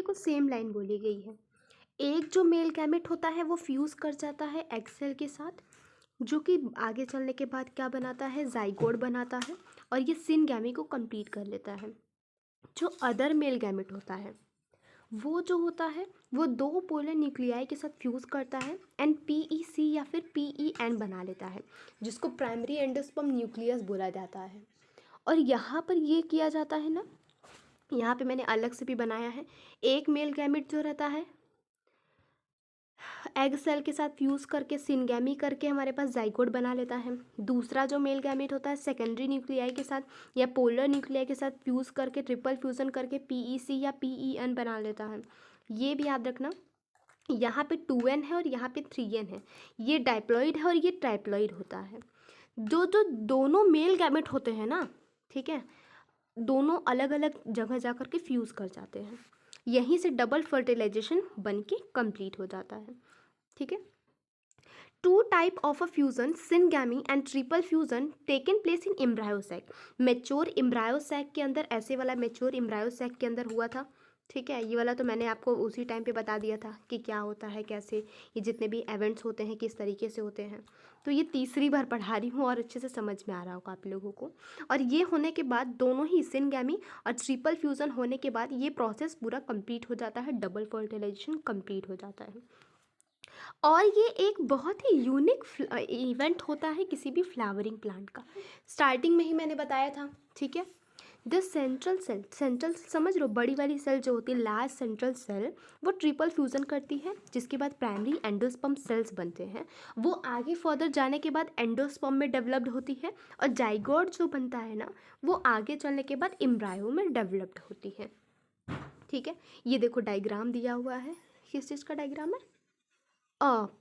देखो same line बोली गई है। एक जो मेल गैमेट होता है वो फ्यूज़ कर जाता है एग सेल के साथ, जो कि आगे चलने के बाद क्या बनाता है, जाइगोट बनाता है, और ये सिनगैमी को कंप्लीट कर लेता है। जो अदर मेल गैमेट होता है वो जो होता है वो दो पोलर न्यूक्लियाई के साथ फ्यूज़ करता है एंड पीईसी या फिर पीईएन बना लेता है, जिसको प्राइमरी एंडोस्पर्म न्यूक्लियस बोला जाता है। और यहाँ पर ये किया जाता है ना, यहाँ पे मैंने अलग से भी बनाया है। एक मेल गैमेट जो रहता है एग सेल के साथ फ्यूज़ करके सिनगैमी करके हमारे पास जाइगोट बना लेता है। दूसरा जो मेल गैमेट होता है सेकेंडरी न्यूक्लियाई के साथ या पोलर न्यूक्लियाई के साथ फ्यूज़ करके ट्रिपल फ्यूज़न करके पीईसी या पीईएन बना लेता है। ये भी याद रखना, यहाँ पे 2n है और यहाँ पे 3n है। ये डाइप्लॉइड है और ये ट्राइप्लॉइड होता है। जो जो दोनों मेल गैमेट होते हैं ना, ठीक है, दोनों अलग अलग जगह जा कर के फ्यूज़ कर जाते हैं। यहीं से डबल फर्टिलाइजेशन बन के कंप्लीट हो जाता है। ठीक है। Two type of a fusion syngamy and triple fusion taken place in embryo sac. Mature embryo sac के अंदर, ऐसे वाला मेच्योर एम्ब्रायोसैक के अंदर हुआ था। ठीक है, ये वाला तो मैंने आपको उसी टाइम पे बता दिया था कि क्या होता है, कैसे ये जितने भी इवेंट्स होते हैं किस तरीके से होते हैं। तो ये तीसरी बार पढ़ा रही हूँ और अच्छे से समझ में आ रहा होगा आप लोगों को। और ये होने के बाद दोनों ही सिनगैमी और ट्रिपल फ्यूज़न होने के बाद ये प्रोसेस पूरा कंप्लीट हो जाता है, डबल फर्टिलाइजेशन कंप्लीट हो जाता है। और ये एक बहुत ही यूनिक इवेंट होता है किसी भी फ्लावरिंग प्लांट का। स्टार्टिंग में ही मैंने बताया था, ठीक है। द सेंट्रल सेल, सेंट्रल समझ लो, बड़ी वाली सेल जो होती है लार्ज सेंट्रल सेल, वो ट्रिपल फ्यूज़न करती है, जिसके बाद प्राइमरी एंडोस्पर्म सेल्स बनते हैं। वो आगे फर्दर जाने के बाद एंडोस्पर्म में डेवलप्ड होती है, और जाइगोट जो बनता है ना, वो आगे चलने के बाद एम्ब्रायो में डेवलप्ड होती है। ठीक है, ये देखो डायग्राम दिया हुआ है, किस चीज़ का डायग्राम है,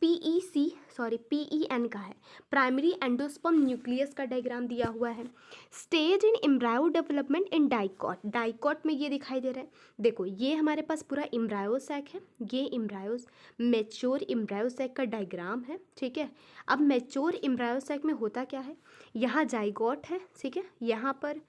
पीईएन का है, प्राइमरी एंडोस्पर्म न्यूक्लियस का डायग्राम दिया हुआ है। Stage in embryo development in dicot, dicot में ये दिखाई दे रहा है। देखो ये हमारे पास पूरा एम्ब्रायोसैक है, ये एम्ब्रायोस मेच्योर एम्ब्रायोसैक का डायग्राम है। ठीक है, अब मेच्योर एम्ब्रायोसैक में होता क्या है, यहाँ जाइगोट है, ठीक है, यहाँ पर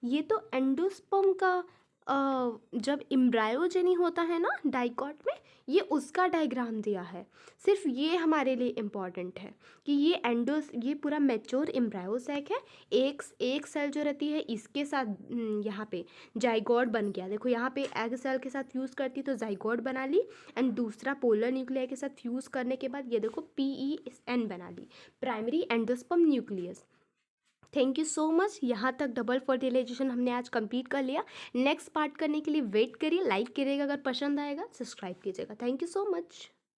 ये तो एंडोस्पर्म का जब एम्ब्रायोजेनी होता है ना डाइकॉट में, ये उसका डायग्राम दिया है। सिर्फ ये हमारे लिए इम्पॉर्टेंट है कि ये पूरा मैच्योर एम्ब्रायोसैक है। एक सेल जो रहती है इसके साथ यहाँ पे जाइगोट बन गया। देखो यहाँ पे एग सेल के साथ फ्यूज़ करती तो जाइगोट बना ली, एंड दूसरा पोलर न्यूक्लियाई के साथ फ्यूज़ करने के बाद ये देखो पीईएन बना ली, primary endosperm nucleus. Thank you so much. यहाँ तक डबल फर्टिलाइजेशन हमने आज कंप्लीट कर लिया। नेक्स्ट पार्ट करने के लिए वेट करिए, लाइक करिएगा, अगर पसंद आएगा सब्सक्राइब कीजिएगा। Thank you so much.